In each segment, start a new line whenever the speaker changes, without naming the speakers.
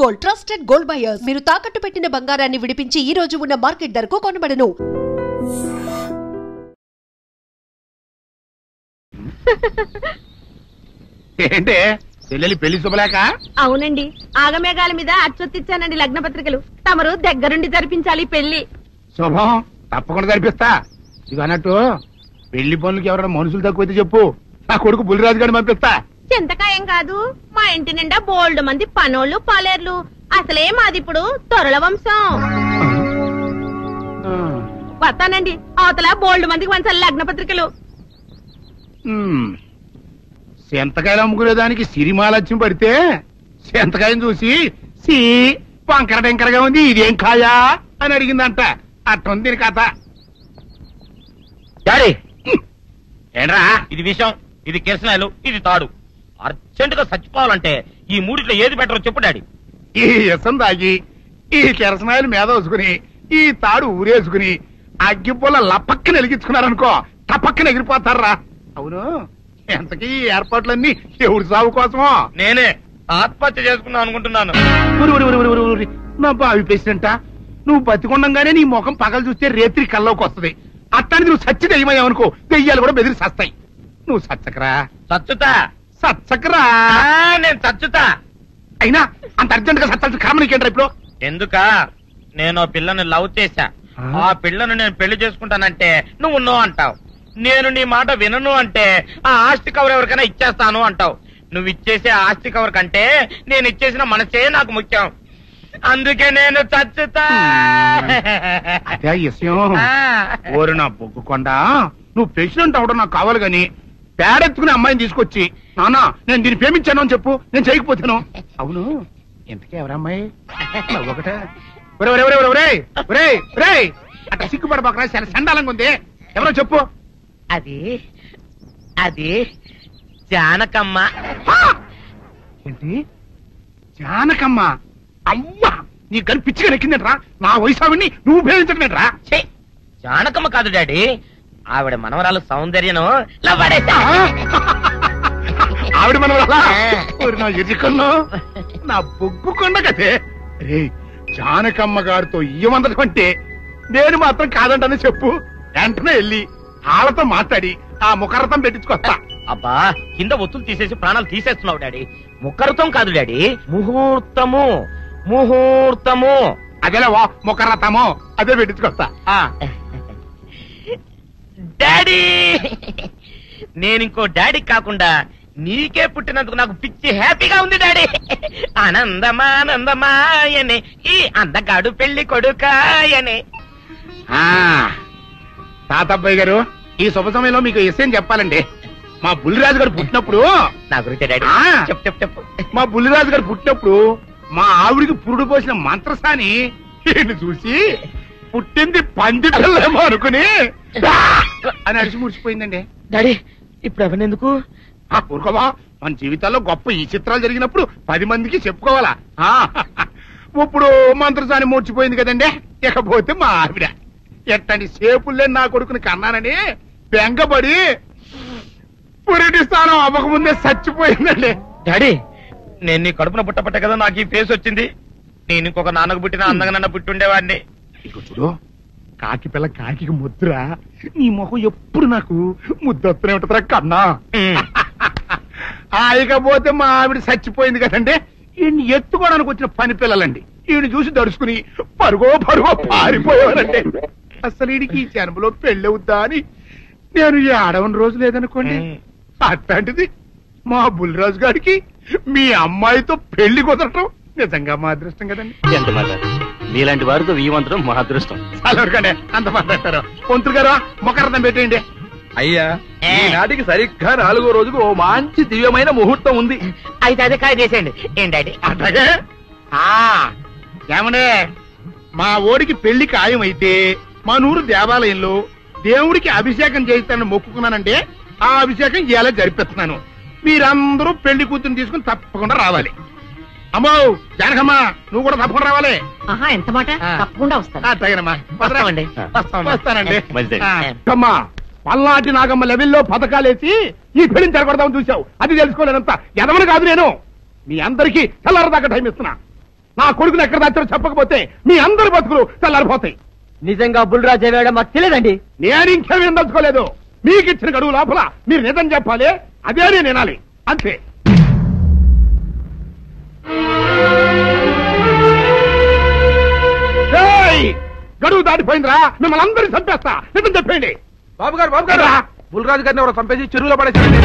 Gold, trusted gold buyers. మీరు తాకట్టు పెట్టిన బంగారాన్ని విడిపించి ఈ రోజు ఉన్న మార్కెట్ ధరకు కొనబడను.
ఏంటే చెల్లెలి పెళ్లి శుభలేక?
అవునండి, ఆగమేఘాల మీద అచ్చొత్తిచ్చానండి లగ్న పత్రికలు. తమరు దగ్గరుండి జరిపించాలి పెళ్లి.
శుభం, తప్పకుండా జరిపిస్తా. ఇది అన్నట్టు పెళ్లి పనులకి ఎవరైనా మనుషులు తక్కువైతే చెప్పు, నా కొడుకు బుల్లిరాజు గారిని పంపిస్తా.
చింతకాయం కాదు, మా ఇంటి నిండా బోల్డ్ మంది పనోళ్ళు పాలేర్లు. అసలే మాది ఇప్పుడు తొరల వంశం. వస్తానండి, అవతల బోల్డ్ మందికి వంచాలి లగ్న పత్రికలు.
సెంతకాయలు అమ్ముకునేదానికి సిరిమాలత్యం పడితే సెంతకాయని చూసి సి వంకర టెంకరగా ఉంది, ఇదేం కాయా అని అడిగిందంట. అట్టుంది దీని కథ.
డాడీ ఏంట్రా ఇది విషయం, ఇది కిరసనాయలు, ఇది తాడు. అర్జెంట్ గా చచ్చిపోవాలంటే ఈ మూడిట్లో ఏది బెటర్ చెప్పు డాడీ.
ఈ ఇసం తాగి ఈ కిరసనాయలు మీద వేసుకుని ఈ తాడు ఊరేసుకుని అగ్గిపూల లపక్కన వెలిగించుకున్నారనుకో, టపక్కన ఎగిరిపోతారా. అవును, ఎంతకీ ఏర్పాట్లన్నీ ఎవరి సాగు కోసమో?
నేనే ఆత్మహత్య చేసుకున్నాను అనుకుంటున్నాను.
నా బావి పేసినంట, నువ్వు బతికొండంగానే నీ ముఖం పగలు చూస్తే రేత్రి కల్లోకి వస్తుంది. అట్టానికి నువ్వు సచ్చి దెయ్యమయ్యావనుకో, దెయ్యాలు కూడా బెదిరి సస్తాయి. నువ్వు సచ్చకరా.
చచ్చుతా
సచ్చకరా.
నేను చచ్చుతా.
అయినా అంత అర్జెంట్ గా సచ్చాల్సిన కర్మ నీకేంట్రా ఇప్పుడు?
ఎందుక నేను పిల్లని లవ్ చేశా, ఆ పిల్లను నేను పెళ్లి చేసుకుంటానంటే నువ్వు నో అంటావు. నేను నీ మాట వినను అంటే ఆ ఆస్తి కవర్ ఎవరికైనా ఇచ్చేస్తాను అంటావు. నువ్వు ఇచ్చేసే ఆస్తి కవర్ కంటే నేను ఇచ్చేసిన మనసే నాకు ముఖ్యం. అందుకే నేను చచ్చుతా.
అదే విషయం. ఓరు నా బొగ్గుకొండ, నువ్వు ప్రెసిడెంట్ అవడం నాకు కావాలి గాని పేడెత్తుకునే అమ్మాయిని తీసుకొచ్చి నానా నేను దీన్ని ప్రేమించాను అని చెప్పు, నేను చేయకపోతాను. అవును, ఎంతకీ ఎవరమ్మాయి? ఒకటే అట్లా సిగ్గుపడబోకరా, చాలా సండాలంగా ఉంది. ఎవరో చెప్పు.
అది అది జానకమ్మ.
ఏంటి జానకమ్మ? అమ్మా, నీ గని పిచ్చిగా నెక్కిందంట్రా. నా వయసు ఆవిడ్ని నువ్వు ప్రేమించటమేట్రా?
జానకమ్మ కాదు డాడీ, ఆవిడ మనవరాలు సౌందర్యను
ఆవిడ మనవరాలా? నా ఎదుకున్నా నా బొగ్గుకొండ కదే. రే, జానకమ్మ గారితో ఇయ్యమందడం అంటే నేను మాత్రం కాదంటనే చెప్పు. వెంటనే వెళ్ళి వాళ్ళతో మాట్లాడి ఆ ముఖరథం పెట్టించుకొస్తా.
అబ్బా, కింద ఒత్తులు తీసేసి ప్రాణాలు తీసేస్తున్నావు డాడీ. ముఖరథం కాదు డాడీ, ముహూర్తము. ముహూర్తము
అదేలా ముఖరథము, అదే పెట్టించుకొస్తా.
డాడీ, నేను ఇంకో డాడీ కాకుండా నీకే పుట్టినందుకు నాకు పిచ్చి హ్యాపీగా ఉంది డాడీ. ఆనందమానందమాయనే ఈ అందగాడు పెళ్లి కొడుకాయనే.
తాతబ్బాయి గారు, ఈ శుభ సమయంలో మీకు విషయం చెప్పాలండి. మా బుల్లిరాజు గారు పుట్టినప్పుడు
నా గురించి డాడీ చెప్పు చెప్పు చెప్పు.
మా బుల్లిరాజు గారు పుట్టినప్పుడు మా ఆవిడికి పురుడు పోసిన మంత్రసాని చూసి పుట్టింది పందిటలేమో అనుకుని అని అడిచి ముడిచిపోయిందండి.
డాడీ ఇప్పుడు అవన్నీ ఎందుకు?
ఊరుకోవా, మన జీవితాల్లో గొప్ప ఈ చిత్రాలు జరిగినప్పుడు 10 మందికి చెప్పుకోవాలా. ఇప్పుడు మంత్రసాని మూర్చిపోయింది కదండి. ఇకపోతే మా ఆవిడ ఎట్టండి సేపుల్లే నా కొడుకుని కన్నానని బెంగపడి పురిటి స్థానం అవ్వకముందే చచ్చిపోయిందండి.
డాడీ, నేను నీ కడుపున పుట్టపట్ట కదా నాకు ఈ ఫేస్ వచ్చింది. నేను ఇంకొక నాన్నకు పుట్టిన అందంగా నన్ను పుట్టుండేవాడిని.
ఇక చూడు, కాకి పిల్ల కాకి ముద్ర, నీ మొహం ఎప్పుడు నాకు ముద్దొత్తనే ఉంటుందిరా కన్నా. ఇకపోతే మా ఆవిడ చచ్చిపోయింది కదండి. ఈయన్ని ఎత్తుకోవడానికి వచ్చిన పని పిల్లలండి ఈయన చూసి దడుచుకుని పరుగో పారిపోయేవారండి. అసలు ఈడికి ఈ జన్మలో పెళ్ళవుద్దా అని నేను ఈ ఆడవని రోజు లేదనుకోండి. అట్లాంటిది మా బుల్లిరాజు గారికి మీ అమ్మాయితో పెళ్లి కుదరటం నిజంగా మా అదృష్టం కదండి.
ఎంత మాట, మీలాంటి వారితో వీయమంతరం మా అదృష్టం.
చాలవరకండి, అంత మాట్లాడతారు. పొంతులు గారు మొకరదం పెట్టేయండి.
అయ్యా, ఈనాటికి సరిగ్గా 4వ రోజుకు ఓ మంచి దివ్యమైన ముహూర్తం ఉంది.
అయితే అదే కాయ చేసేయండి. ఏం డాడీ?
అట్లాగే. ఏమనే, మా ఓడికి పెళ్లి ఖాయమైతే మా నూరు దేవాలయంలో దేవుడికి అభిషేకం చేయిస్తానని మొక్కుకున్నానంటే ఆ అభిషేకం ఇలా జరిపిస్తున్నాను. మీరందరూ పెళ్లి కూతురు తీసుకుని తప్పకుండా రావాలి. అమ్మో జానకమ్మ, నువ్వు కూడా తప్పకుండా రావాలి.
ఎంత మాట, తప్పకుండా వస్తాను.
అట్లాగేనమ్మా, వస్తానండి.
అమ్మా,
పల్నాటి నాగమ్మ లెవెల్లో పథకాలేసి ఈ పెళ్లిని జరగొడదామని చూసావు. అది తెలుసుకోలేనంత ఎదమని కాదు నేను. మీ అందరికీ తెల్లారదాకా టైం ఇస్తున్నా. నా కొడుకుని ఎక్కడ దాచారో చెప్పకపోతే మీ అందరి బతుకులు తెల్లారిపోతాయి.
నిజంగా బుల్రాజు ఏవాడో మాకు తెలియదండి.
నేను ఇంకేమీ దలుచుకోలేదు. మీకు ఇచ్చిన గడువు లోపల మీరు నిజం చెప్పాలి, అదే నేను వినాలి, అంతే. గడువు దాటిపోయిందిరా, మిమ్మల్ని అందరినీ చంపేస్తా, నిజం చెప్పండి.
బాబు గారు బుల్రాజు గారిని ఎవరో చంపేసి చెరువులో పడేసారండి.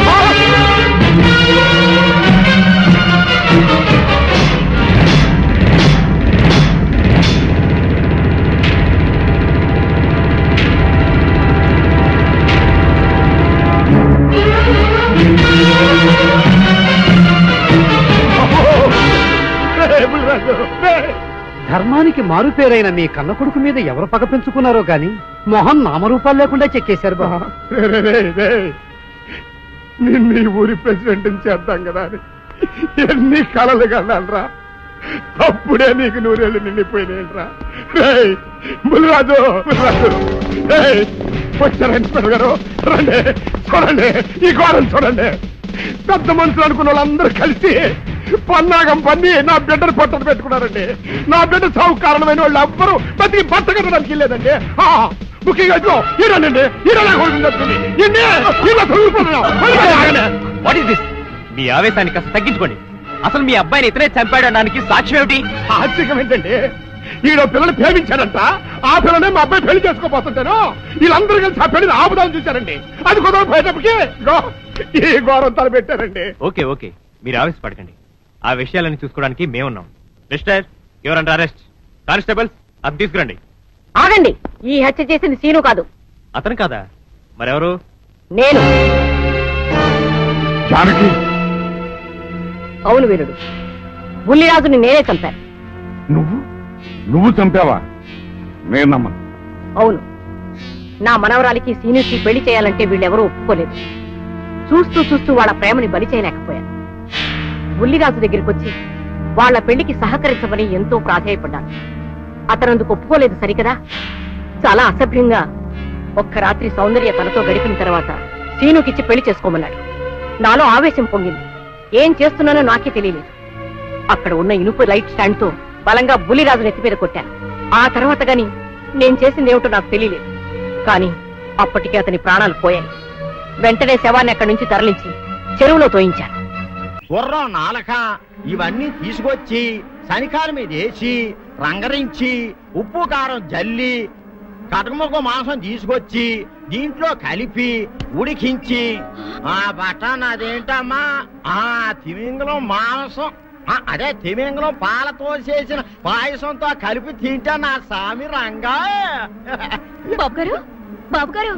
ధర్మానికి మారుపేరైన మీ కన్న కొడుకు మీద ఎవరు పగ పెంచుకున్నారో గాని మొహం నామరూపాలు లేకుండా చెక్కేశారు బాబా.
నిన్ను ఈ ఊరి ప్రెసిడెంట్ చేద్దాం కదా అని ఎన్ని కలలు కన్నాలరా, అప్పుడే నీకు నూరేళ్ళు నిండిపోయినాయిరా. బుల్రాజు వచ్చారండి గారు, రండి చూడండి, ఈ గోడలు చూడండి. పెద్ద మనుషులు అనుకున్న వాళ్ళందరూ కలిసి పన్నాగం పన్ని నా బిడ్డను పొట్టను పెట్టుకున్నారండి. నా బిడ్డ సాగు కారణమైన వాళ్ళు ఎవ్వరూ బతికి బట్ట కట్టడానికి వెళ్ళలేదండి. ముఖ్యంగా ఈరోనండి,
మీ ఆవేశాన్ని కాస్త తగ్గించుకోండి. అసలు మీ అబ్బాయిని ఇతనే చంపాడడానికి సాక్ష్యం ఏమిటి?
ఆశ్చర్యం ఏంటండి, ఈడో పిల్లలు ప్రేమించాడంట, ఆ పిల్లనే మా అబ్బాయి పెళ్లి చేసుకోపోతుంటాను. వీళ్ళందరూ కలిసి ఆ పెళ్లిని ఆపుదాం చూశారండి. అది కుదరపోయేటప్పటికి ఈ ఘోరం తలపెట్టారండి.
ఓకే ఓకే, మీరు ఆవేశపడకండి. ఆ విషయాలను చూసుకోవడానికి మేమున్నాం. మిస్టర్ ఎవరంటే అరెస్ట్. కానిస్టేబుల్స్ అది తీసుకురండి.
ఆగండి, ఈ హత్య చేసింది సీను కాదు.
అతను కాదా? మరెవరు?
నేను.
జానకి.
అవును వీరుడు, బుల్లిరాజుని నేనే చంపాను.
నువ్వు చంపావా? నేను నమ్మను.
అవును, నా మనవరాలికి సీనుకి పెళ్లి చేయాలంటే వీళ్ళెవరూ ఒప్పుకోలేదు. చూస్తూ చూస్తూ వాళ్ళ ప్రేమని బలి చేయలేకపోయాను. బుల్లిరాజు దగ్గరికి వచ్చి వాళ్ళ పెళ్లికి సహకరించమని ఎంతో ప్రాధేయపడ్డాను. అతనందుకు ఒప్పుకోలేదు సరికదా. చాలా అసభ్యంగా ఒక్క రాత్రి సౌందర్య తనతో గడిపిన తర్వాత సీనుకిచ్చి పెళ్లి చేసుకోమన్నాడు. నాలో ఆవేశం పొంగింది. ఏం చేస్తున్నానో నాకే తెలియలేదు. అక్కడ ఉన్న ఇనుపు లైట్ స్టాండ్ తో బలంగా బుల్లిరాజు నెత్తి మీద కొట్టాను. ఆ తర్వాత గాని నేను చేసిందేమిటో నాకు తెలియలేదు. కానీ అప్పటికే అతని ప్రాణాలు పోయాయి. వెంటనే శవాన్ని అక్కడి నుంచి తరలించి చెరువులో తోయించాను.
గుర్రం నాలక ఇవన్నీ తీసుకొచ్చి శనికాల మీద వేసి రంగరించి ఉప్పు కారం జల్లి కటకముఖ మాంసం తీసుకొచ్చి దీంట్లో కలిపి ఉడికించి ఆ బటన్ అదేంటమ్మా తిమింగలం మాంసం అదే తిమింగలం పాలతో చేసిన పాయసంతో కలిపి తింటా నా సామి రంగా.
బాబు గారు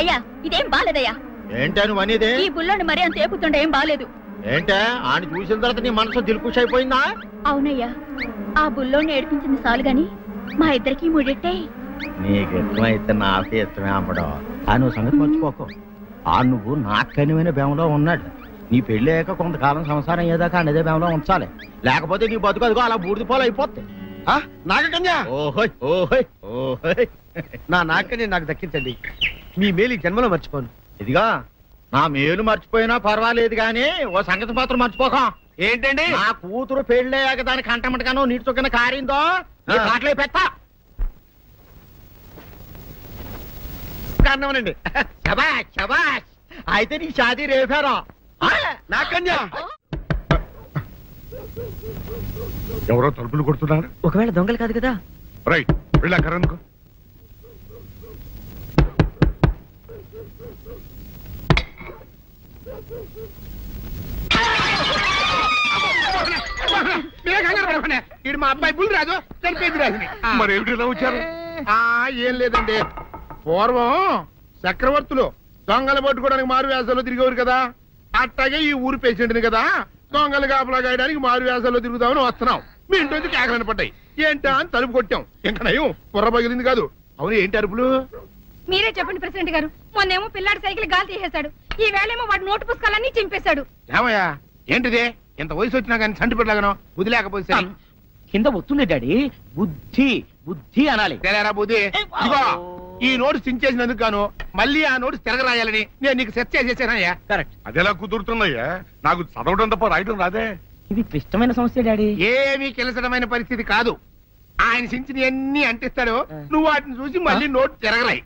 అయ్యా ఇదేం బాలేదయ్యా.
ఏంటా నువ్వు అనేది?
ఈ బుల్లోని మరీ అంత ఏపుతుండే ఏం బాలేదు.
ఏంటే ఆయన చూసిన తర్వాత నీ మనసు దిల్కుష్ అయిపోయిందా?
అవునయ్యా, ఆ బుల్లోని ఏడిపించింది చాలు గాని మా ఇద్దరికి ముడిట్టే.
నీకు ఇష్టమైతే నాకే ఇష్టమే అమ్మడం. ఆ నువ్వు సంగతి మర్చిపోకు. ఆ నువ్వు నాకు కనివైన బేమలో ఉన్నాడు. నీ పెళ్ళాక కొంతకాలం సంసారం ఏదాకా అదే బేమలో ఉంచాలి, లేకపోతే నీ బతుకు అదిగో అలా బూడిద పోలు అయిపోతాయి.
నాగకన్యా,
ఓహోయ్ ఓహోయ్ ఓహోయ్,
నా నాగకన్య నాకు దక్కించండి. మీ మేలు జన్మలో మర్చిపోను.
ఇదిగా నా మేలు మర్చిపోయినా పర్వాలేదు గాని ఓ సంగతి మాత్రం మర్చిపోకం.
ఏంటండి?
నా కూతురు పెళ్ళయ్యాక దానికి కంటమటగానో నీటి చొక్కన కారిందో కాట్లే పెట్టా
కారణమనండి.
శబాష్ శబాష్, అయితే నీ షాదీ రేపారా?
నాగకన్యా,
ఎవరో తలుపులు కొడుతున్నారు.
ఒకవేళ దొంగలు కాదు కదా?
రైట్, వెళ్ళాకరనుకో. ఇది మా అబ్బాయి బుల్లిరాజు చనిపోయింది రాజుని. మరేమిటి ఇలా వచ్చారు? ఏం లేదండి, పూర్వం చక్రవర్తులు దొంగలు పట్టుకోవడానికి మారు వేసాల్లో తిరిగేవారు కదా, అట్టాగే ఈ ఊరు పేషెంట్ని కదా దొంగలు కాపలా గాయడానికి మారు వేసాల్లో తిరుగుదామని వస్తున్నాం. మీ ఇంటి కేకలని పడ్డాయి. ఏంటా అని తలుపు కొట్టాం. ఇంకా నయం బుర్ర పగిలింది కాదు. అవును, ఏంటి అరుపులు?
మీరే చెప్పండి ప్రెసిడెంట్ గారు. మొన్నేమో పిల్లాడి సైకిల్ గాలి తీసేశాడు, ఈ వేళేమో వాడి నోటు పుస్తకాలన్నీ చింపేశాడు.
ఏమయ్యా ఏంటిదే? ఇంత వయసు వచ్చినా కానీ సంటి పెట్టలాగనో బుద్ధి లేకపోతే
కింద వస్తుంది డాడీ. బుద్ధి బుద్ధి అనాలి.
తెలేరా బుద్ధి? ఇదిగో ఈ నోట్స్ చించేసినందుకు గాను మళ్ళీ ఆ నోట్స్ తిరగరాయాలని నేను నీకు సెట్ చేసేసానయ్యా.
కరెక్ట్.
అదెలా కుదురుతున్నాయ్యా? నాకు చదవడం తప్ప రాయటం రాదే.
ఇది క్లిష్టమైన సమస్య డాడీ.
ఏమీ కిలసడమైన పరిస్థితి కాదు. ఆయన సించిన ఎన్ని అంటిస్తాడో నువ్వు వాటిని చూసి మళ్ళీ నోటు తిరగరాయి.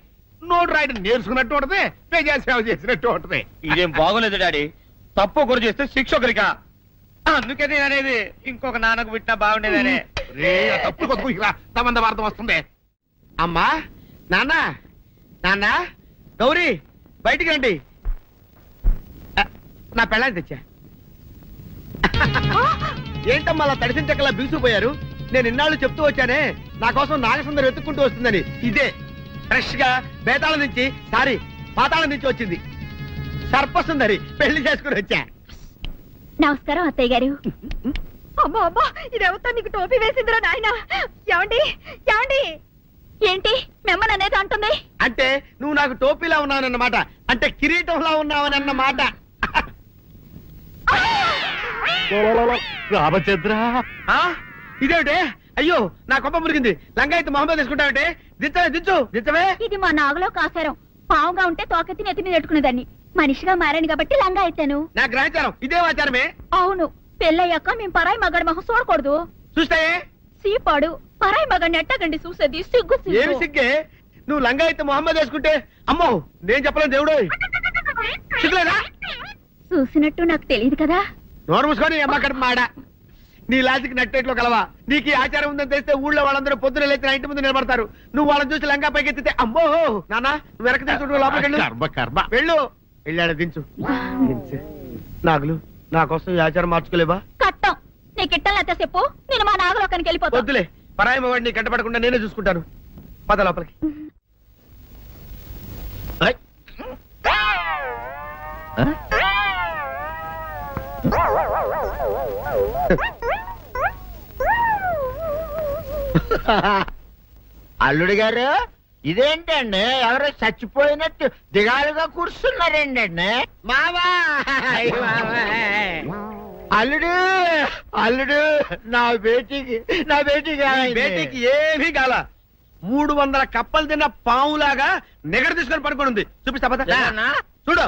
నోటు రాయడం నేర్చుకున్నట్టు ఉంటది, ప్రజాసేవ చేసినట్టు ఉంటది.
ఇదేం బాగోలేదు డాడీ. తప్పు ఒకరు చేస్తే శిక్ష ఒకరికా? అందుకే నేను అనేది ఇంకొక నాన్నకు పుట్టినా బాగుండేదనే.
రే తప్పు కొద్దు ఇలా సంబంధ వార్త వస్తుంది.
అమ్మా, నాన్న, నాన్న, గౌరీ బయటికి రండి. నా పెళ్ళాన్ని తెచ్చా. ఏంటమ్మా అలా తడిసిన చెక్కలా బిగుసిపోయారు? నేను ఇన్నాళ్ళు చెప్తూ వచ్చానే నా కోసం నాగసుందరం వెతుక్కుంటూ వస్తుందని. ఇదే ఫ్రెష్ గా బేతాళం నుంచి పాతాళం నుంచి వచ్చింది సర్పసుందరి. పెళ్లి చేసుకుని వచ్చా.
నమస్కారం అత్తయ్య గారు. అమ్మా అమ్మా, ఇదేవతో నీకు టోపీ వేసిందిరా నాయన. ఏమండి ఏమండి, ఏంటి మిమ్మల్ని అనేది అంటుంది?
అంటే నువ్వు నాకు టోపీలా ఉన్నావనన్నమాట, అంటే కిరీటంలా ఉన్నావని అన్నమాట.
రామచంద్ర,
ఇదేమిటే? అయ్యో నా కొప్ప మురిగింది. లంగా అయితే మొహమ్మద్ తీసుకుంటావంటే దించవే.
ఇది మా నాగలో కాసారం. పావుగా ఉంటే తోకెత్తి నెత్తి మీద పెట్టుకునేదాన్ని. మనిషిగా మారాను కాబట్టి లంగా అయితాను.
నా గ్రహచారం ఇదే ఆచారమే.
అవును, పెళ్ళయ్యాక మేము పరాయి మగాడి మొహం చూడకూడదు.
చూస్తాయే
సీపాడు పరాయి మగాడిని ఎట్టగండి చూసేది. సిగ్గు
ఏమి సిగ్గే? నువ్వు లంగా అయితే మొహమ్మద్ వేసుకుంటే అమ్మో నేను చెప్పలేను దేవుడు. సిగ్గులేదా?
చూసినట్టు నాకు తెలియదు కదా.
నోరు మూసుకొని అమ్మక్కడ మాడ. నీ లాజిక్ నట్టేట్లో కలవా? నీకు ఈ ఆచారం ఉందని తెలిస్తే ఊళ్ళో వాళ్ళందరూ పొద్దున లేచి నా ఇంటి ముందు నిలబడతారు. నువ్వు వాళ్ళని చూసి లంగా పైకి ఎత్తితే అమ్మో నాన్న నువ్వు వెనక తీసుకుంటూ లోపలికి వెళ్ళు. వెళ్ళాడు దించు. నాగులు నా కోసం ఈ ఆచారం మార్చుకోలేవా?
కట్టం నీకు ఇట్టలేతే చెప్పు, నేను మా నాగలోకానికి వెళ్ళిపోతా.
వద్దులే, పరాయి మవాడిని కంటపడకుండా నేనే చూసుకుంటాను. పద లోపలికి.
అల్లుడు గారు, ఇదేంటండి ఎవరో చచ్చిపోయినట్టు దిగాలుగా కూర్చున్నారేంటండి?
మావా
అల్లుడు అల్లుడు, నా బేటీకి
ఏమీ కాల. 300 కప్పలు తిన్న పావులాగా నిగడ తీసుకొని పడుకొని ఉంది. చూపిస్తా పద. చూడు.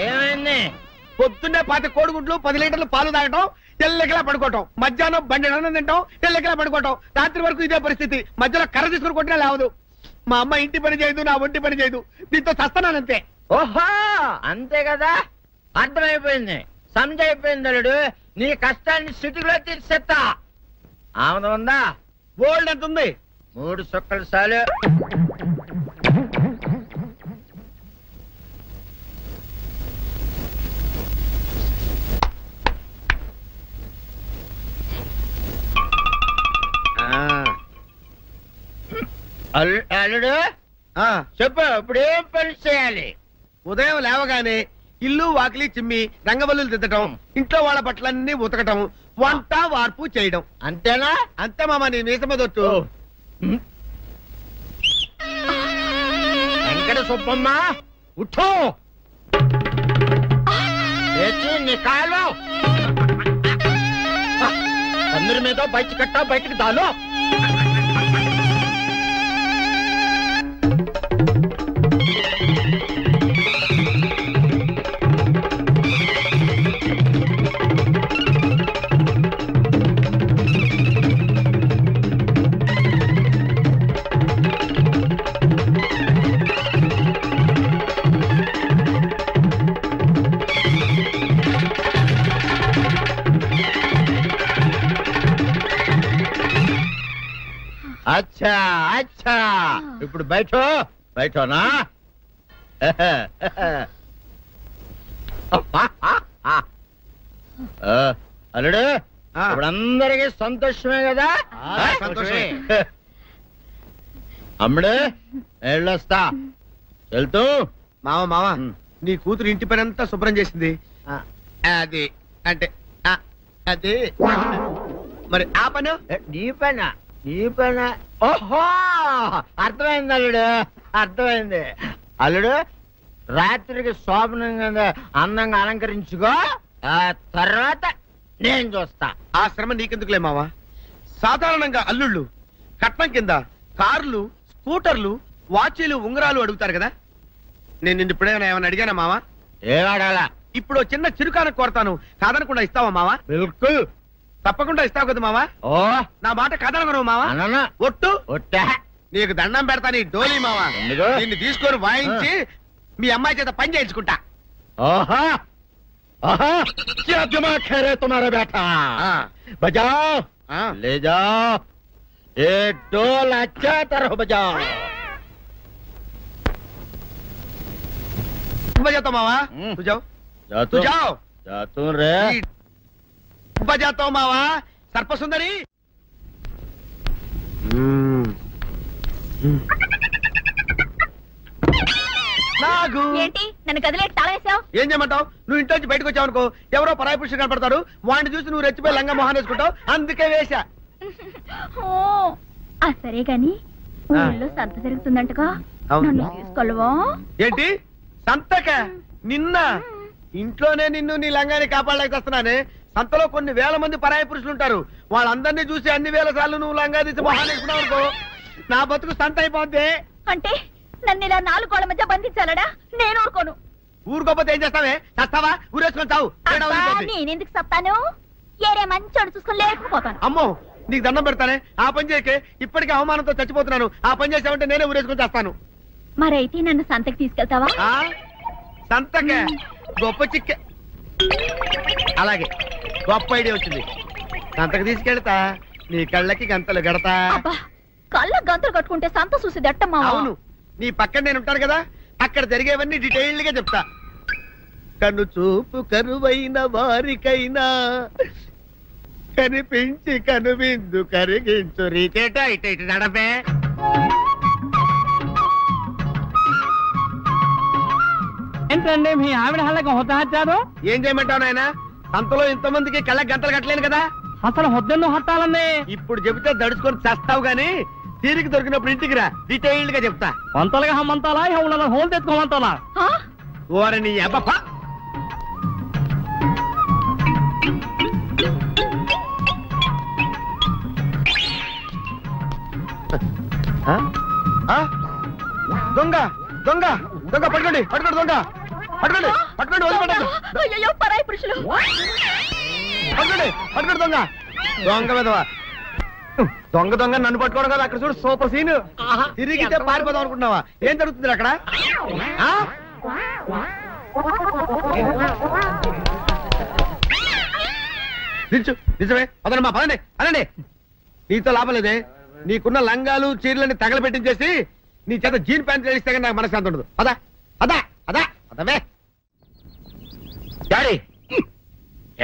ఏమైంది?
పొద్దున్నే 10 కోడిగుడ్లు 10 లీటర్లు పాలు తాగటం, తెల్లకిలా పడుకోవటం. మధ్యాహ్నం బండి అన్నం తింటాం, తెల్లకిలా పడుకోవటం. రాత్రి వరకు ఇదే పరిస్థితి. మధ్యలో కర్ర తీసుకుని కొట్టినా లేవదు. మా అమ్మ ఇంటి పని చేయదు, నా ఒంటి పని చేయదు. దీంతో చస్తానంతే.
ఓహో అంతే కదా, అర్థమైపోయింది, సమజైపోయింది. అల్లుడు నీ కష్టాన్ని సిటీలో తీర్చేస్తా. ఆమె ఉందా?
గోల్డ్ ఎంత ఉంది?
3 సుక్కలు చాలు. అల్లుడు చెప్పు, ఇప్పుడు ఏం పని చేయాలి?
ఉదయం లేవగానే ఇల్లు వాకిలి చిమ్మి రంగవల్లులు దిద్దటం, ఇంట్లో వాళ్ళ బట్టలన్నీ ఉతకటం, వంట వార్పు చేయడం.
అంతేనా?
అంతే మామ, నీ మీసమదొట్టు.
వెంకట సుబ్బమ్మ ఉఠో, నీ కాలు అందరి మీద బయట కట్టా, బయటికి దాలో. అచ్చా అచ్చా, ఇప్పుడు బయటనా? అల్లుడు ఇప్పుడు అందరికీ సంతోషమే కదా?
సంతోషమే.
అమ్ముడు వెళ్ళొస్తా. వెళ్తూ
మామ నీ కూతురు ఇంటి పని అంతా శుభ్రం చేసింది. అది అంటే అది మరి ఆ పని
నీ పైన. ఓహో అర్థమైంది అల్లుడు, అర్థమైంది. అల్లుడు రాత్రికి శోభనంగా అందంగా అలంకరించుకో, ఆ తర్వాత నేను చూస్తా.
ఆ శ్రమ నీకెందుకులే మావా. సాధారణంగా అల్లుళ్ళు కట్నం కింద కార్లు, స్కూటర్లు, వాచీలు ఉంగరాలు అడుగుతారు కదా, నేను నిన్ను ఇప్పుడేమైనా ఏమైనా అడిగానా మావా?
ఏవాడాలా?
ఇప్పుడు చిన్న చిరుకాన కోరతాను, కాదనకుండా ఇస్తావా మావా?
బిల్కుల్
తప్పకుండా ఇస్తావు కదా మావా?
ఓ
నా మాట కాదనగను మావా?
అనన్నా
ఒట్టు
ఒట్టా
నీకు దండం పెడతాను ఈ డోలీ మావా.
ఎందుకు?
దీన్ని తీసుకొని వాయించి మీ అమ్మాయి చేత పని చేయించుకుంటా.
ओहा ओहा क्या दिमाग है रे तुम्हारा बेटा बजाओ ले जाओ ये डोल अच्छा तरह बजाओ
बजाता मावा तू जाओ तू जाओ
जातू रे
बजाता मावा सर्प सुंदरी
ఏంటి నన్ను గదిలో తాళేసావు?
ఏం చేయమంటావు? నువ్వు ఇంట్లో నుంచి బయటకు వచ్చావు అనుకో, ఎవరో పరాయి పురుషులు కనపడతారు, వాడిని చూసి నువ్వు రెచ్చిపోయి లంగా మొహాన్ని వేసుకుంటావు, అందుకే వేశా.
సరే గాని ఊళ్ళో సంత జరుగుతుందంటగా, నన్ను తీసుకెళ్ళవా?
ఏంటి సంతక? నిన్న ఇంట్లోనే నిన్ను నీ లంగాన్ని కాపాడలేకొస్తున్నానే. సంతలో కొన్ని వేల మంది పరాయి పురుషులు ఉంటారు, వాళ్ళందరినీ చూసి అన్ని వేల సార్లు నువ్వు లంగా తీసి మొహాన్ని వేసుకున్నావు అనుకో, నా బతుకు సంత అయిపోద్ది.
అంటే నన్ను ఇలా 4 గోళ్ల మధ్య బంధించాలడా? నేను ఊరుకోను.
ఊరుకోపోతే ఏం చేస్తావే? చస్తావా? ఊరేసుకొని చావు.
నేనెందుకు చెప్తాను? ఏరే మంచోడు చూసుకొని లేకపోతాను.
అమ్మో నీకు దండం పెడతానే, ఆ పని చేయకే. ఇప్పటికే అవమానంతో చచ్చిపోతున్నాను, ఆ పని చేసావంటే నేనే ఊరేసుకొని చేస్తాను.
మరైతే నన్ను సంతకి తీసుకెళ్తావా?
సంతకే? గొప్ప చిక్కే. అలాగే గొప్ప ఐడియా వచ్చింది. సంతకు తీసుకెళ్తా, నీ కళ్ళకి గంతలు గడతా.
కళ్ళ గంతలు కట్టుకుంటే సంత చూసి దట్టమ్మా.
అవును, నీ పక్కన నేను ఉంటాను కదా, అక్కడ జరిగేవన్నీ డీటెయిల్ గా చెప్తా. కను చూపు కరువైన వారికైనా కనిపించి కనువిందు కరిగించు రీచేట ఇట ఇటు నడపే.
ఏంటండి మీ ఆవిడ హల్లకి హొత్తాచారు?
ఏం చేయమంటావు నాయన? సంతలో ఇంతమందికి కళ్ళకి గంటలు కట్టలేను కదా.
అసలు హొద్దెన్ను హత్తాలండి.
ఇప్పుడు చెబితే దడుచుకొని చేస్తావు గాని, తీరికి దొరికినప్పుడు ఇంటికి రా, డీటెయిల్డ్ గా చెప్తా.
వంతలుగా హమ్మంతాలా ఇవ్వాల హోల్ తెచ్చుకోమంటాలా?
ఓర నీ అబ్బ. దొంగ దొంగ దొంగ పట్టుకోండి పట్టుకోండి దొంగ పట్టుకోండి పట్టుకోండి వదిలిపెట్టండి.
అయ్యో పరాయి పురుషులు.
పట్టుకోండి పట్టుకోండి దొంగ దొంగ విధవా. దొంగ దొంగ నన్ను పట్టుకోవడం కదా, అక్కడ చూడు సూపర్ సీన్. తిరిగితే పారిపోదాం అనుకుంటున్నావా? ఏం జరుగుతుంది అక్కడ? నిజమే అదనమ్మా, పదండి అనండి. నీతో లాభం లేదే, నీకున్న లంగాలు చీరలని తగలబెట్టించేసి నీ చేత జీన్ ప్యాంట్ వేస్తే కానీ నాకు మనశ్శాంతి ఉండదు. అదా అదా అదా అదవే
డాడీ.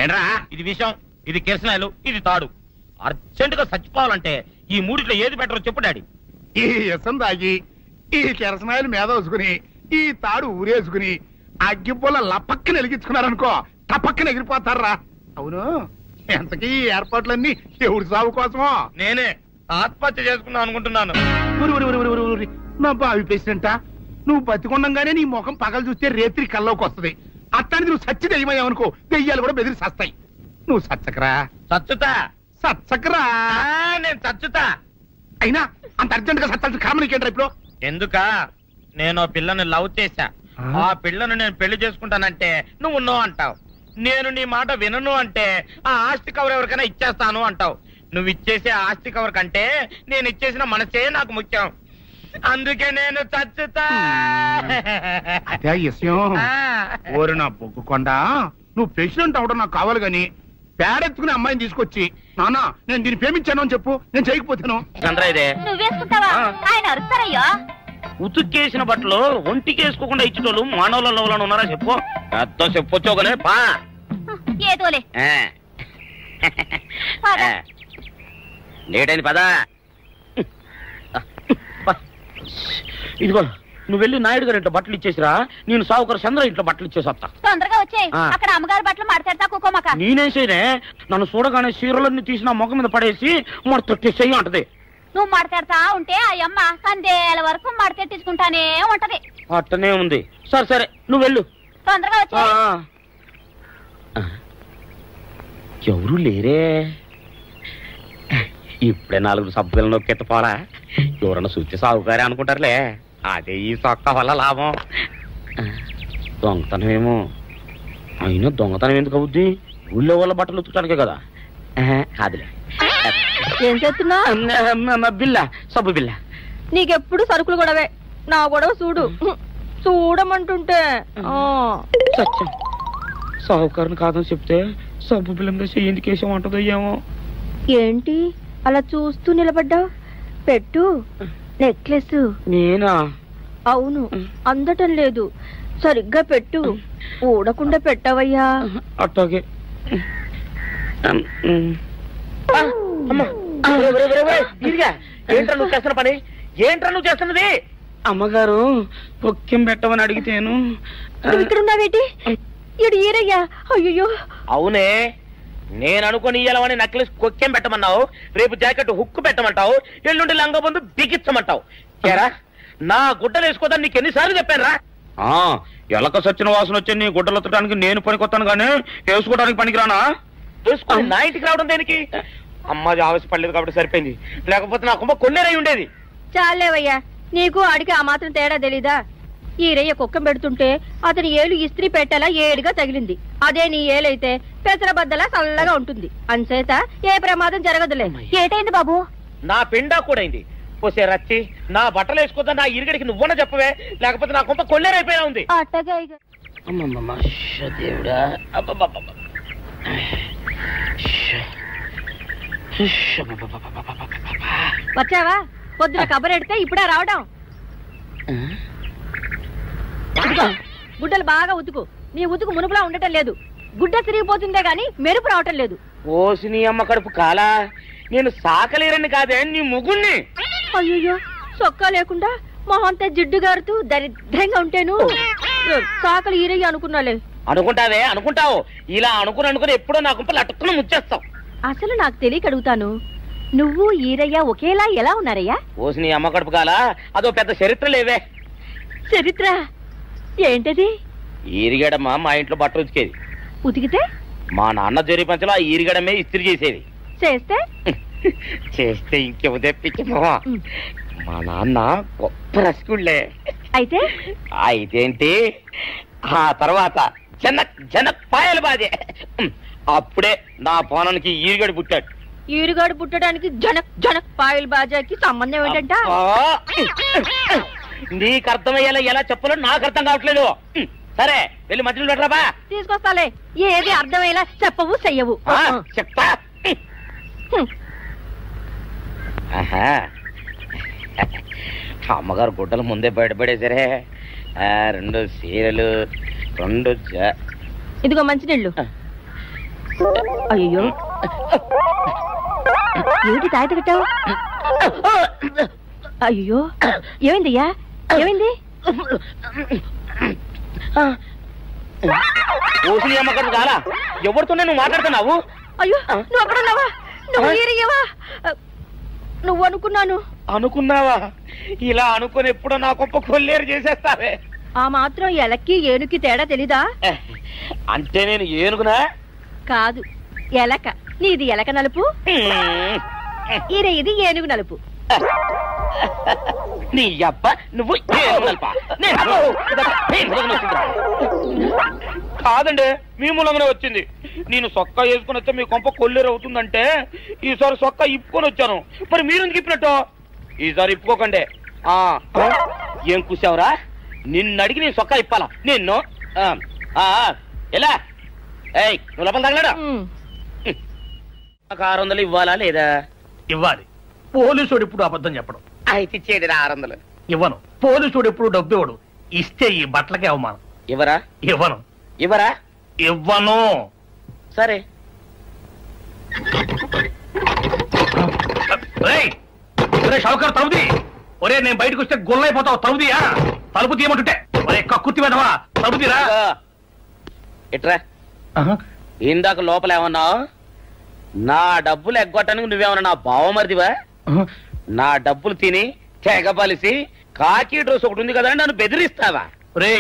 ఏంట్రా ఇది విషయం, ఇది కిరసనాయలు, ఇది తాడు. అర్జెంట్ గా చచ్చిపోవాలంటే ఈ మూడిట్లో ఏది బెటర్ చెప్పు డాడీ.
ఈ ఎసం తాగి, ఈ కిరసనాయలు మీద వేసుకుని, ఈ తాడు ఊరేసుకుని అగ్గిపూల లపక్కన వెలిగించుకున్నారనుకో, టపక్కన ఎగిరిపోతారా. అవును, ఎంతకీ ఈ ఏర్పాట్లన్నీ ఎవరి సాగు కోసమో?
నేనే ఆత్మహత్య చేసుకుందాం అనుకుంటున్నాను.
నా బావి పేసినంట, నువ్వు బతికొండంగానే నీ ముఖం పగలు చూస్తే రేత్రి కల్లోకి వస్తుంది. అత్తానికి నువ్వు సచ్చి దెయ్యమయ్యావనుకో, దెయ్యాలు కూడా బెదిరి సస్తాయి. నువ్వు సచ్చకరా.
చచ్చుతా
సచ్చకరా.
నేను చచ్చుతా.
అయినా అంత అర్జెంట్ గా సత్తాల్సిన కర్మ నీకేంట్రా ఇప్పుడు?
ఎందుక? నేను పిల్లని లవ్ చేశా, ఆ పిల్లను నేను పెళ్లి చేసుకుంటానంటే నువ్వు నో అంటావు. నేను నీ మాట వినను అంటే ఆ ఆస్తి కవర్ ఎవరికైనా ఇచ్చేస్తాను అంటావు. నువ్వు ఇచ్చేసే ఆస్తి కవర్ కంటే నేను ఇచ్చేసిన మనసే నాకు ముఖ్యం. అందుకే నేను చచ్చుతా.
అదే విషయం. ఓరి నా బొగ్గుకొండ, నువ్వు ప్రెసిడెంట్ అవడం నాకు కావాలి గాని, పేడెత్తుకునే అమ్మాయిని తీసుకొచ్చి నానా నేను దీన్ని ప్రేమించాను అని చెప్పు, నేను చేయకపోతాను.
నువ్వేసుకుంటావా? ఆయన అరుస్తారయ్యో.
ఉతుక్కేసిన బట్టలు ఒంటికి వేసుకోకుండా ఇచ్చేటోళ్ళు మానవులలో ఉన్నారా చెప్పు. పెద్ద చెప్పొచ్చోగలే పా.
ఏదోలే
లేటైంది పదా. ఇదిగో నువ్వు వెళ్ళి నాయుడు గారు ఇంట్లో బట్టలు ఇచ్చేసిరా, నేను సావుకర్ చంద్ర ఇంట్లో బట్టలు ఇచ్చేసి వస్తా.
తొందరగా వచ్చాయి, అక్కడ అమ్మగారి బట్టలు మాడతాడతా కుకోమక.
నేనేం చేయనే, నన్ను చూడగానే చీరలన్నీ తీసి నా ముఖం మీద పడేసి మడతెట్టేసేయి అంటది.
నువ్వు మాడతాడతా ఉంటే ఆ అమ్మ సందేల వరకు మడతెట్టించుకుంటానే ఉంటది.
అట్టనే ఉంది. సరే సరే నువ్వు వెళ్ళు,
తొందరగా వచ్చా.
ఎవరు లేరే, ఇప్పుడే 4 సబ్బులు నొక్కెత్తపోరా. ఎవరన్నా చూస్తే సాగుకారే అనుకుంటారులే. అదే ఈ సొక్క వల్ల లాభం. దొంగతనమేమో, అయినా దొంగతనం ఎందుకు అవుద్ది? ఊళ్ళో వాళ్ళ బట్టలు ఉతుకడానికే కదా. కాదులే.
ఏం చేస్తున్నా?
బిల్ల, సబ్బు బిల్ల.
నీకెప్పుడు సరుకులు గొడవే. నా గొడవ చూడు. చూడమంటుంటే
సత్యం, సాహుకారుని కాదని చెప్తే సబ్బు బిల్ల మీద ఎందుకు వేసామంటదో ఏమో.
ఏంటి అలా చూస్తూ నిలబడ్డావు? పెట్టు నెక్లెస్.
నేనా?
అవును, అందటం లేదు. సరిగ్గా పెట్టు. ఊడకుండా పెట్టవయ్యా.
అట్టాగే. ఏంట్రా నువ్వు చేస్తున్న పని? ఏంట్రా నువ్వు చేస్తున్నది? అమ్మగారు పొక్కెం పెట్టమని అడిగితేను.
నువ్వు ఇక్కడ ఉన్నావేటి? ఇడు ఈరయ్యా. అయ్యో.
అవునే, నేను అనుకుని ఇయ్యాలని నక్లెస్ కొక్కెం పెట్టమన్నావు, రేపు జాకెట్ హుక్కు పెట్టమంటావు, ఎల్లుండి లంగబందు బిగించమంటావు. ఏరా, నా గుడ్డలు వేసుకోదాన్ని నీకు ఎన్నిసార్లు చెప్పానురా? ఎలక సచ్చిన వాసన వచ్చి నీ గుడ్డలు ఎత్తడానికి నేను పనికొత్తాను కానీ వేసుకోవడానికి పనికిరానా? వేసుకుని నా ఇంటికి రావడం దేనికి? అమ్మాది ఆవేశపడలేదు కాబట్టి సరిపోయింది, లేకపోతే నా కుమ్మ కొన్నేరై ఉండేది.
చాలేవయ్యా, నీకు ఆడికి ఆ మాత్రం తేడా తెలీదా? ఈ రయ్య కుక్కం పెడుతుంటే అతని ఏలు ఇస్త్రీ పెట్టేలా ఏడుగా తగిలింది. అదే నీ ఏలైతే పెసరబద్దలా చల్లగా ఉంటుంది. అంచేత ఏ ప్రమాదం జరగదులే. ఏటైంది బాబు? నా పిండా కూడా అయింది. పోసే రచ్చి, నా బట్టలు వేసుకోద్దా నా ఇరుగడికి నువ్వన్నా చెప్పవే, లేకపోతే నా కొంత కొల్లేరైపోయినా ఉంది. వచ్చావా? పొద్దున కబరెడితే ఇప్పుడే రావడం. గుడ్డలు బాగా ఉతుకు. నీ ఉతుకు మునుపులా ఉండటం లేదు. గుడ్డ తిరిగిపోతుందే గాని మెరుపు రావటం లేదు.
ఓసి నీ అమ్మ కడుపు కాలా, నేను సాకలేరని కాదే నీ ముగ్గుణ్ణి.
అయ్యో, సొక్కా లేకుండా మొహంతా జిడ్డు గారుతూ దరిద్రంగా ఉంటేను సాకలు ఈరయ్య అనుకున్నాలే.
అనుకుంటావే, అనుకుంటావు. ఇలా అనుకుని ఎప్పుడో నా గుంపలు అటుక్కుని ముచ్చేస్తావు.
అసలు నాకు తెలియక అడుగుతాను, నువ్వు ఈరయ్య ఒకేలా ఎలా ఉన్నారయ్యా?
ఓసి నీ అమ్మ కడుపు కాలా, అదో పెద్ద చరిత్ర లేవే.
చరిత్ర ఏంటది?
ఈరిగడమ్మ మా ఇంట్లో బట్టలు ఉతికేది.
ఉతికితే
మా నాన్న జరి పంచలో ఆ ఈరిగడమే ఇస్త్రీ చేసేది.
చేస్తే
చేస్తే ఇంకెవ తెప్పించమో. మా నాన్న గొప్ప రసికుళ్ళే. అయితేంటి, ఆ తర్వాత జనక్ పాయలు బాధే. అప్పుడే నా పోనానికి ఈరిగడు పుట్టాడు.
ఈరుగాడు పుట్టడానికి జనక్ పాయల్ బాజాకి సంబంధం ఏంటంట?
నీకు అర్థమయ్యేలా ఎలా చెప్పాలో నాకు అర్థం కావట్లేదు. సరే, వెళ్ళి మధ్యలో పెట్టరాబా.
తీసుకొస్తాలే. ఏది అర్థమయ్యేలా చెప్పవు, చెయ్యవు.
చెప్తా. అమ్మగారు గుడ్డలు ముందే బయటపడేసరే. 2 చీరలు, 2
ఇదిగో మంచినీళ్ళు. అయ్యో, ఏంటి తాయత కట్టావు? అయ్యో, ఏమైందయ్యా? ఏమైంది?
ఓసి అమ్మగారు చాలా ఎవరితోనే నువ్వు మాట్లాడుతున్నావు?
అయ్యో, నువ్వు అక్కడున్నావా? నువ్వు ఈరయ్యవా? నువ్వు అనుకున్నావా? ఇలా అనుకుని ఎప్పుడో నా గొప్ప కొల్లేరు చేసేస్తావే. ఆ మాత్రం ఎలక్కి ఏనుకి తేడా తెలీదా?
అంటే నేను ఏనుగునా?
కాదు, ఎలక. నీది ఎలక నలుపు, ఇది ఏనుగు నలుపు.
నీ అబ్బ నువ్వు కాదండి, మీ మూలంగానే వచ్చింది. నేను సొక్క వేసుకుని వచ్చా మీ కొంప కొల్లేరు అవుతుందంటే ఈసారి సొక్క ఇప్పుకొని వచ్చాను. మరి మీరు ఇప్పినట్టు ఈసారి ఇప్పుకోకండి. ఏం కూసావురా? నిన్ను అడిగి నేను సొక్క ఇప్పాలా? నిన్ను ఎలా? నువ్వు లోపల తగలడా? 600 ఇవ్వాలా లేదా?
ఇవ్వాలి. పోలీసుడు ఇప్పుడు అబద్ధం చెప్పడం.
అయితే ఇచ్చేది 600.
ఇవ్వను. పోలీసుడు ఎప్పుడు డబ్బు ఇవ్వడు. ఇస్తే ఈ బట్టలకే అవమానం.
ఇవ్వరా?
ఇవ్వను.
సరే.
షౌకర్ తలుపుది. ఒరే, నేను బయటకు వస్తే గొల్లైపోతావు. తలుపుదియా? తలుపు తీయమంటుంటే ఒరే కక్కుర్తి వెదవా, తలుపుదిరా.
ఎట్రా, ఇందాక లోపల ఏమన్నావు? నా డబ్బులు ఎగ్గొట్టడానికి నువ్వేమన్నా నా బావమరిదివా? నా డబ్బులు తిని తెగబలిసి కాకి డ్రెస్ ఒకటి ఉంది కదా నన్ను బెదిరిస్తావా?
రే,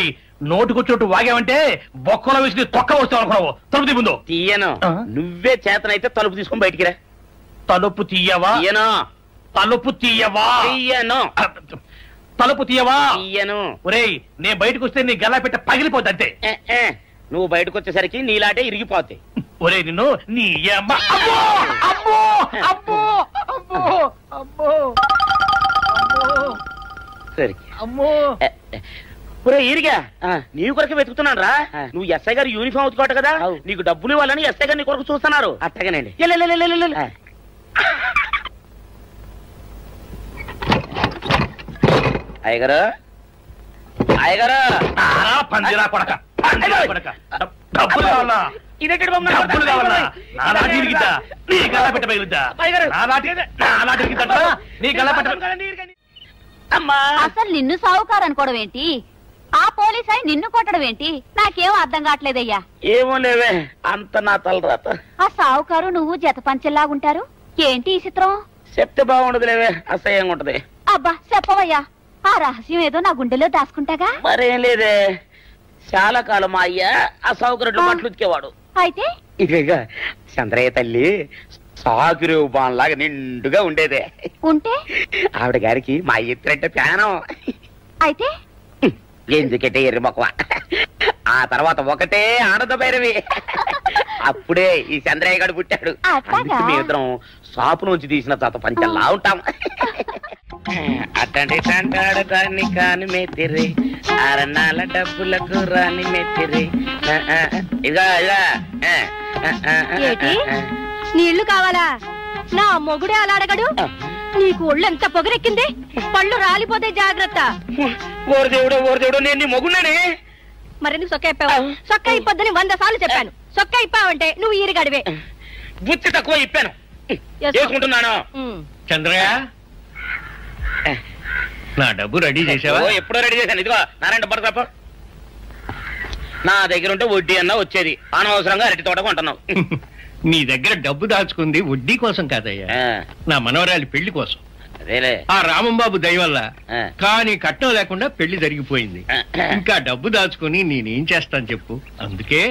నోటుకొచ్చోటు వాగావంటే బొక్కలో వేసి తొక్క వస్తావు అనుకున్నావు. తలుపు ముందు
తీయను. నువ్వే చేతనైతే తలుపు తీసుకుని బయటికి రా.
తలుపు తీయవా?
తీయను.
తలుపు తీయవా?
తీయను.
తలుపు తీయవా?
తీయను.
ఒరేయ్, నేను బయటకు వస్తే నీ గల్లా పెట్ట పగిలిపోద్ది అంతే.
నువ్వు బయటకు వచ్చేసరికి నీలాటే ఇరిగిపోతాయి.
ఒరేయ్ నిన్ను నీ అమ్మ. అబ్బో అబ్బో అబ్బో అబ్బో అబ్బో
సరే
అమ్మో.
ఒరే ఈరిగా నీ కొరకు వెతుకుతున్నాను రా. నువ్వు ఎస్ఐ గారు యూనిఫామ్ అవుతుకోట కదా, నీకు డబ్బులు ఇవ్వాలని ఎస్ఐ గారు నీ కొరకు చూస్తున్నారు. అట్టగానండి. అయ్యగారు అయ్యగారు
పందిరా కొడక, డబ్బులు కావాలా? డబ్బులు కావాలా? నా నాటి ఇరిగిద్దా? నీ గల్లా పెట్ట పగిలిద్దా? నా నాటి ఇరిగిద్దా? నీ గల్లా పెట్ట.
అసలు నిన్ను సావుకారు అనుకోవడం ఏంటి? ఆ పోలీస్ అయి నిన్ను కొట్టడం ఏంటి? నాకేం అర్థం కావట్లేదయ్యా.
ఏమో లేవే, అంత నా తలరాత.
ఆ సావుకారు నువ్వు జత పంచెల్లాగుంటారు ఏంటి ఈ చిత్రం?
చెప్తే బాగుండదు లేవే, అసహ్యంగా ఉంటది.
అబ్బా చెప్పవయ్యా, ఆ రహస్యం ఏదో నా గుండెలో దాచుకుంటాగా.
మరేం లేదే, చాలా కాలం మా అయ్య ఆ సౌకర్యం బట్టలు ఉతికేవాడు.
అయితే
ఇక చంద్రయ్య తల్లి సాగురేవు బాన్లాగా నిండుగా ఉండేదే.
ఉంటే
ఆవిడ గారికి మా ఎత్తురంటే ప్యానం.
అయితే
ఎందుకంటే ఎర్రి మొక్కవ. ఆ తర్వాత ఒకటే ఆనంద భైరవి. అప్పుడే ఈ చంద్రయ్య గారు పుట్టాడు. అందుకే మేమిద్దరం షాపు నుంచి తీసిన తాత పంచల్లా ఉంటాం. అట్టండి అంటాడు దాన్ని కాని మెత్తిరి, అరణాల డబ్బులకు రాని మెత్తిరి. ఇదిగా
నీళ్లు కావాలా? నా మొగుడే అలా అడగడు. నీకు ఒళ్ళు ఎంత పొగరెక్కింది, పళ్ళు రాలిపోతే జాగ్రత్త.
ఓరు దేవుడు నేను నీ మొగుడనే.
మరెందుకు సొక్క ఇప్పావు? సొక్క ఇప్పొద్దని 100 సార్లు చెప్పాను. సొక్క ఇప్పావంటే నువ్వు ఈరిగడివే.
బుద్ధి తక్కువ ఇప్పాను, చేసుకుంటున్నాను.
చంద్రయ్య, నా డబ్బు రెడీ చేసావా?
ఎప్పుడో రెడీ చేశాను. ఇదిగో నారాయణ డబ్బు తప్ప నా దగ్గర ఉంటే వడ్డీ అన్నా వచ్చేది. అనవసరంగా అరటి తోట కొంటున్నావు.
నీ దగ్గర డబ్బు దాచుకుంది వడ్డీ కోసం కాదయ్యా, నా మనవరాలి పెళ్లి కోసం.
అదేలే,
ఆ రామంబాబు దయ వల్ల కానీ కట్నం లేకుండా పెళ్లి జరిగిపోయింది. ఇంకా డబ్బు దాచుకుని నేనేం చేస్తాను చెప్పు. అందుకే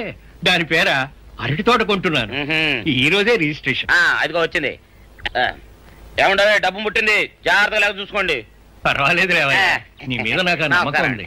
దాని పేర అరటి తోట కొంటున్నాను. ఈ రోజే రిజిస్ట్రేషన్.
అదిగో వచ్చింది. ఏమంటావే, డబ్బు ముట్టింది, జాగ్రత్తగా చూసుకోండి.
పర్వాలేదు నీ మీద నాకు నమ్మకం ఉంది.